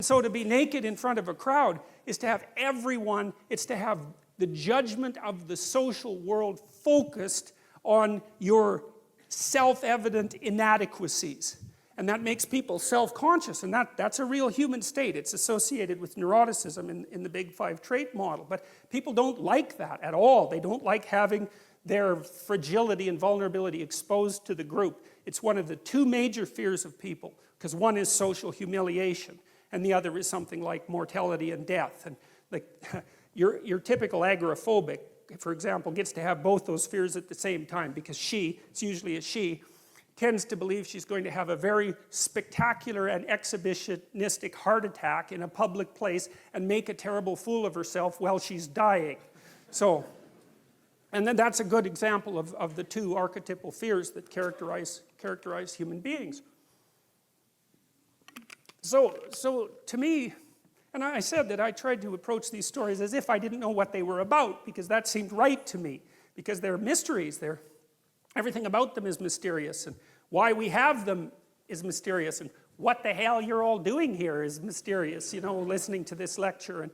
So to be naked in front of a crowd is to have everyone, it's to have the judgment of the social world focused on your self-evident inadequacies. And that makes people self-conscious, and that's a real human state. It's associated with neuroticism in the Big Five trait model. But people don't like that at all. They don't like having their fragility and vulnerability exposed to the group. It's one of the two major fears of people, because one is social humiliation, and the other is something like mortality and death. And like your typical agoraphobic, for example, gets to have both those fears at the same time, because it's usually a she, tends to believe she's going to have a very spectacular and exhibitionistic heart attack in a public place and make a terrible fool of herself while she's dying. So, and then that's a good example of the two archetypal fears that characterize human beings. So to me, and I said that I tried to approach these stories as if I didn't know what they were about, because that seemed right to me, because they're mysteries. Everything about them is mysterious, and why we have them is mysterious, and what the hell you're all doing here is mysterious, you know, listening to this lecture.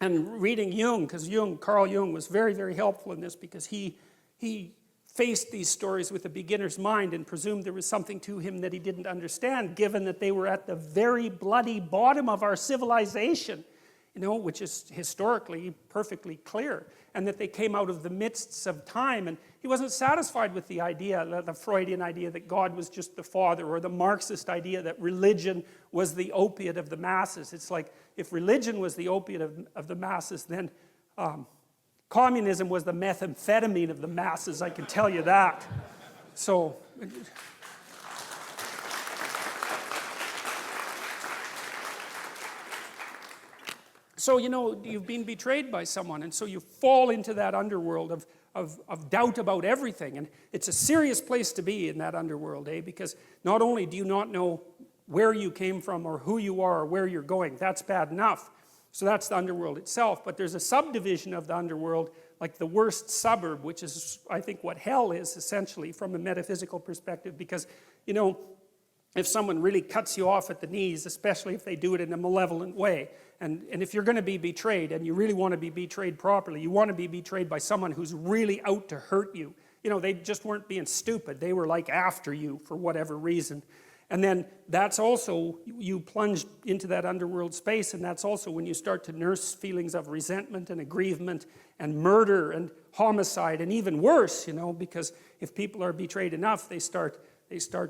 And reading Jung, because Carl Jung was very, very helpful in this, because he faced these stories with a beginner's mind and presumed there was something to him that he didn't understand, given that they were at the very bloody bottom of our civilization, you know, which is historically perfectly clear, and that they came out of the midst of time. And he wasn't satisfied with the idea, the Freudian idea that God was just the father, or the Marxist idea that religion was the opiate of the masses. It's like, if religion was the opiate of the masses, then communism was the methamphetamine of the masses, I can tell you that. So you know, you've been betrayed by someone, and so you fall into that underworld of doubt about everything. And it's a serious place to be in that underworld, because not only do you not know where you came from or who you are or where you're going, that's bad enough. So that's the underworld itself. But there's a subdivision of the underworld, like the worst suburb, which is, I think, what hell is, essentially, from a metaphysical perspective. Because, you know, if someone really cuts you off at the knees, especially if they do it in a malevolent way, and if you're going to be betrayed, and you really want to be betrayed properly, you want to be betrayed by someone who's really out to hurt you. You know, they just weren't being stupid. They were like after you for whatever reason. And then that's also, you plunge into that underworld space, and that's also when you start to nurse feelings of resentment and aggrievement and murder and homicide, and even worse, you know, because if people are betrayed enough, they start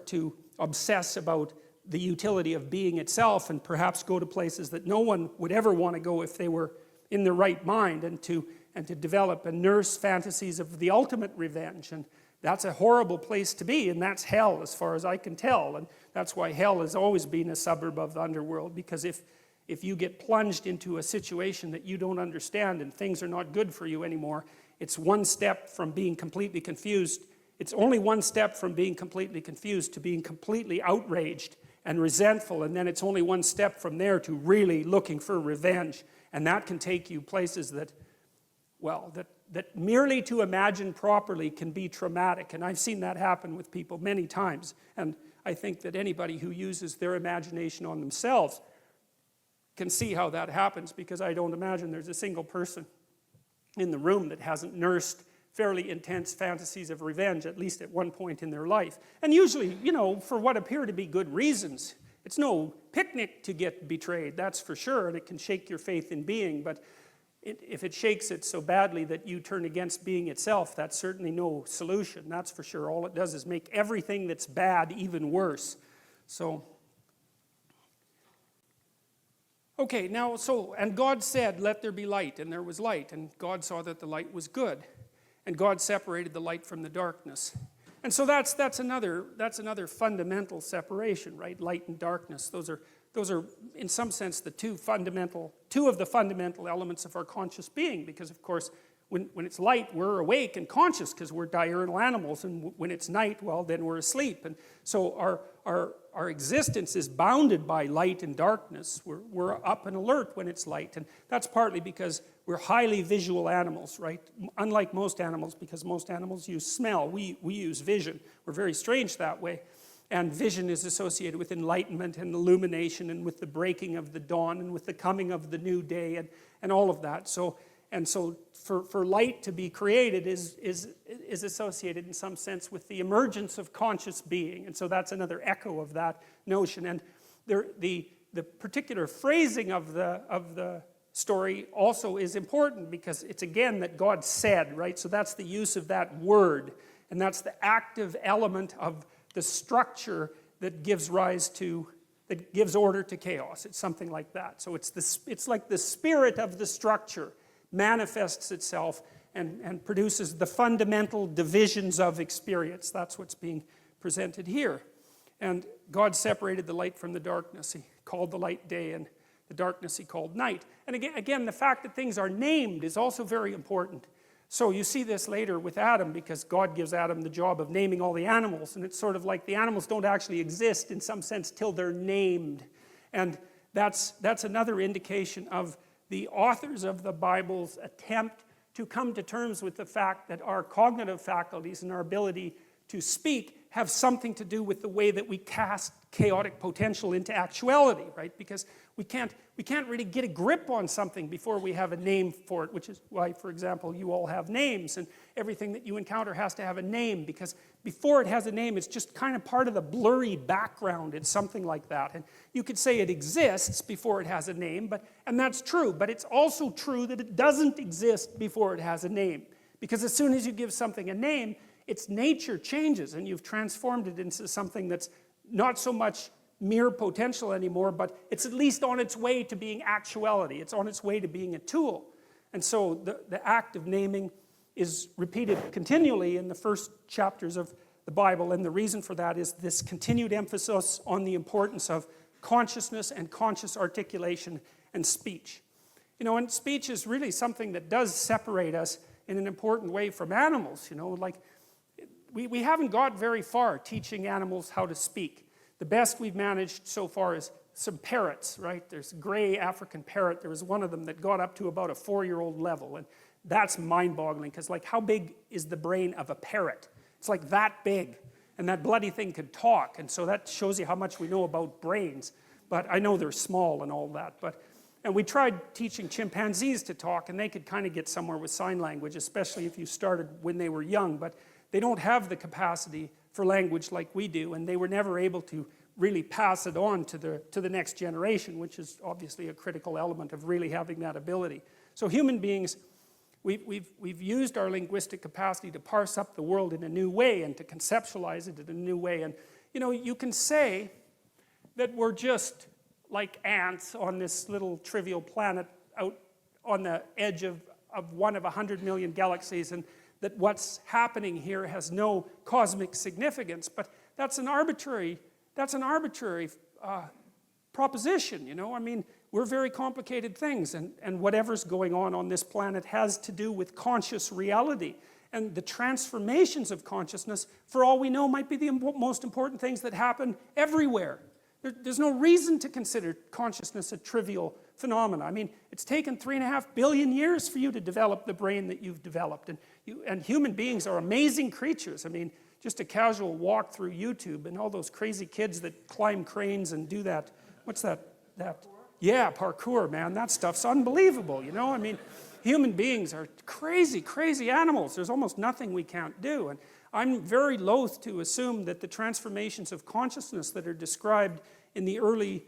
to obsess about the utility of being itself, and perhaps go to places that no one would ever want to go if they were in their right mind, and to develop and nurse fantasies of the ultimate revenge. And that's a horrible place to be, and that's hell as far as I can tell. And that's why hell has always been a suburb of the underworld, because if you get plunged into a situation that you don't understand and things are not good for you anymore, it's one step from being completely confused. It's only one step from being completely confused to being completely outraged and resentful, and then it's only one step from there to really looking for revenge. And that can take you places that, well, that merely to imagine properly can be traumatic. And I've seen that happen with people many times. And I think that anybody who uses their imagination on themselves can see how that happens, because I don't imagine there's a single person in the room that hasn't nursed fairly intense fantasies of revenge, at least at one point in their life. And usually, you know, for what appear to be good reasons. It's no picnic to get betrayed, that's for sure, and it can shake your faith in being, but if it shakes it so badly that you turn against being itself, that's certainly no solution, that's for sure. All it does is make everything that's bad even worse. So, okay, now, and God said, let there be light, and there was light, and God saw that the light was good. And God separated the light from the darkness. And so that's another fundamental separation, right? Light and darkness. Those are in some sense the two of the fundamental elements of our conscious being, because of course when it's light, we're awake and conscious because we're diurnal animals, and when it's night, well, then we're asleep. And so our existence is bounded by light and darkness. We're up and alert when it's light, and that's partly because we're highly visual animals, right? Unlike most animals, because most animals use smell, we use vision. We're very strange that way. and vision is associated with enlightenment and illumination and with the breaking of the dawn and with the coming of the new day and all of that. So for light to be created is associated in some sense with the emergence of conscious being. And so that's another echo of that notion. And the particular phrasing of the story also is important because it's again that God said, right? So that's the use of that word. And that's the active element of the structure that gives order to chaos. It's something like that. So it's like the spirit of the structure manifests itself and produces the fundamental divisions of experience. That's what's being presented here. And God separated the light from the darkness. He called the light day and the darkness he called night. And again, the fact that things are named is also very important. So you see this later with Adam because God gives Adam the job of naming all the animals. And it's sort of like the animals don't actually exist in some sense till they're named. And that's another indication of the authors of the Bible's attempt to come to terms with the fact that our cognitive faculties and our ability to speak have something to do with the way that we cast chaotic potential into actuality, right? Because we can't really get a grip on something before we have a name for it, which is why, for example, you all have names, and everything that you encounter has to have a name, because before it has a name, it's just kind of part of the blurry background. It's something like that. And you could say it exists before it has a name, and that's true, but it's also true that it doesn't exist before it has a name. Because as soon as you give something a name, its nature changes, and you've transformed it into something that's not so much mere potential anymore, but it's at least on its way to being actuality. It's on its way to being a tool. And so the act of naming is repeated continually in the first chapters of the Bible, and the reason for that is this continued emphasis on the importance of consciousness and conscious articulation and speech. You know, and speech is really something that does separate us in an important way from animals, you know, like we haven't got very far teaching animals how to speak. The best we've managed so far is some parrots, right? There's a gray African parrot. There was one of them that got up to about a 4-year-old level, and that's mind-boggling, because like how big is the brain of a parrot? It's like that big, and that bloody thing could talk, and so that shows you how much we know about brains. But I know they're small and all that, and we tried teaching chimpanzees to talk, and they could kind of get somewhere with sign language, especially if you started when they were young, but they don't have the capacity for language like we do, and they were never able to really pass it on to the next generation, which is obviously a critical element of really having that ability. So human beings, we've used our linguistic capacity to parse up the world in a new way and to conceptualize it in a new way. And you know, you can say that we're just like ants on this little trivial planet out on the edge of one of 100 million galaxies, and that what's happening here has no cosmic significance, but that's an arbitrary proposition, you know? I mean, we're very complicated things, and whatever's going on this planet has to do with conscious reality. And the transformations of consciousness, for all we know, might be the most important things that happen everywhere. There's no reason to consider consciousness a trivial phenomenon. I mean, it's taken 3.5 billion years for you to develop the brain that you've developed. And human beings are amazing creatures. I mean, just a casual walk through YouTube and all those crazy kids that climb cranes and do that. What's that? Yeah, parkour, man. That stuff's unbelievable, you know? I mean, human beings are crazy, crazy animals. There's almost nothing we can't do. And I'm very loath to assume that the transformations of consciousness that are described in the early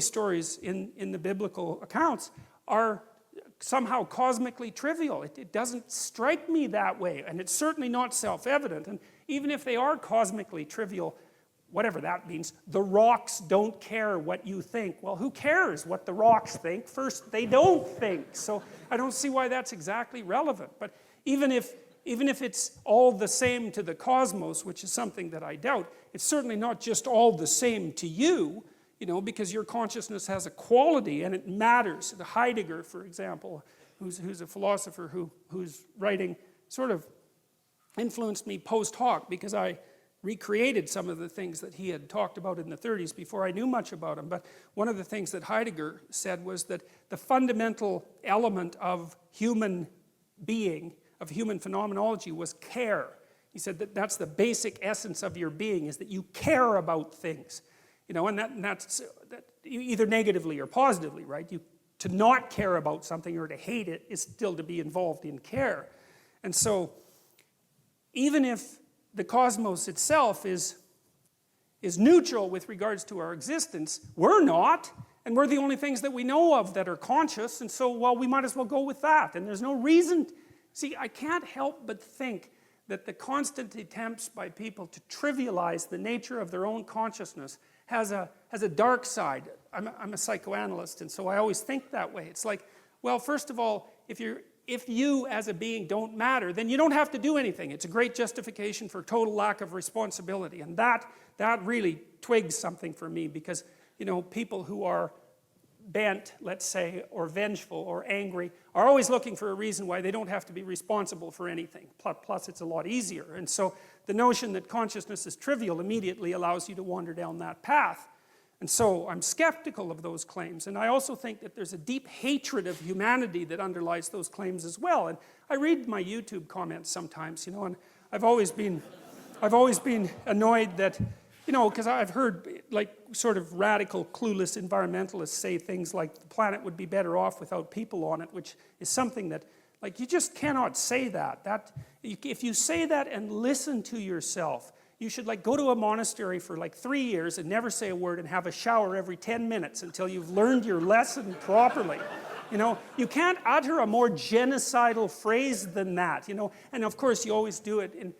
stories in the biblical accounts are somehow cosmically trivial. It doesn't strike me that way, and it's certainly not self-evident. And even if they are cosmically trivial, whatever that means, the rocks don't care what you think. Well, who cares what the rocks think? First, they don't think. So I don't see why that's exactly relevant. But even if it's all the same to the cosmos, which is something that I doubt, it's certainly not just all the same to you, you know, because your consciousness has a quality and it matters. Heidegger, for example, who's a philosopher whose writing sort of influenced me post hoc, because I recreated some of the things that he had talked about in the 30s before I knew much about him. But one of the things that Heidegger said was that the fundamental element of human being, of human phenomenology, was care. He said that that's the basic essence of your being, is that you care about things. You know, and that's either negatively or positively, right? To not care about something or to hate it is still to be involved in care. And so, even if the cosmos itself is neutral with regards to our existence, we're not, and we're the only things that we know of that are conscious, and so, well, we might as well go with that. And there's no reason. See, I can't help but think that the constant attempts by people to trivialize the nature of their own consciousness has a dark side. I'm a psychoanalyst, and so I always think that way. It's like, well, first of all, if you as a being don't matter, then you don't have to do anything. It's a great justification for total lack of responsibility. And that really twigs something for me, because, you know, people who are bent, let's say, or vengeful or angry are always looking for a reason why they don't have to be responsible for anything. Plus, it's a lot easier. And so the notion that consciousness is trivial immediately allows you to wander down that path. And so I'm skeptical of those claims. And I also think that there's a deep hatred of humanity that underlies those claims as well. And I read my YouTube comments sometimes, you know, and I've always been annoyed that, you know, because I've heard, like, sort of radical, clueless environmentalists say things like the planet would be better off without people on it, which is something that, like, you just cannot say that. If you say that and listen to yourself, you should, like, go to a monastery for like 3 years and never say a word and have a shower every 10 minutes until you've learned your lesson properly. You know, you can't utter a more genocidal phrase than that, you know. And of course, you always do it in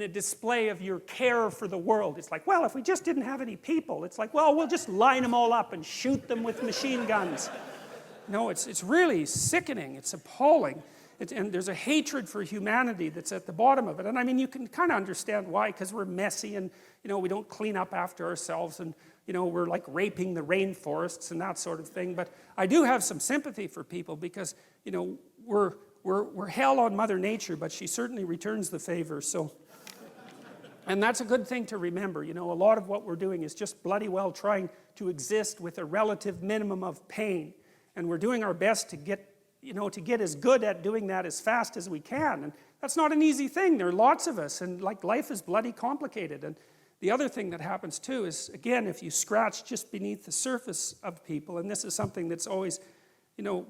a display of your care for the world. It's like, well, if we just didn't have any people, it's like, well, we'll just line them all up and shoot them with machine guns. No, it's really sickening. It's appalling. And there's a hatred for humanity that's at the bottom of it. And I mean, you can kind of understand why, because we're messy and, you know, we don't clean up after ourselves, and, you know, we're like raping the rainforests and that sort of thing. But I do have some sympathy for people because, you know, we're hell on Mother Nature, but she certainly returns the favor. So, and that's a good thing to remember. You know, a lot of what we're doing is just bloody well trying to exist with a relative minimum of pain. And we're doing our best to get, you know, to get as good at doing that as fast as we can. And that's not an easy thing. There are lots of us, and like, life is bloody complicated. And the other thing that happens too is, again, if you scratch just beneath the surface of people, and this is something that's always, you know,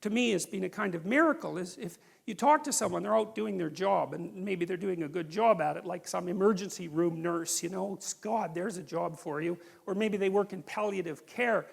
to me has been a kind of miracle, is if you talk to someone, they're out doing their job, and maybe they're doing a good job at it, like some emergency room nurse, you know, God, there's a job for you. Or maybe they work in palliative care.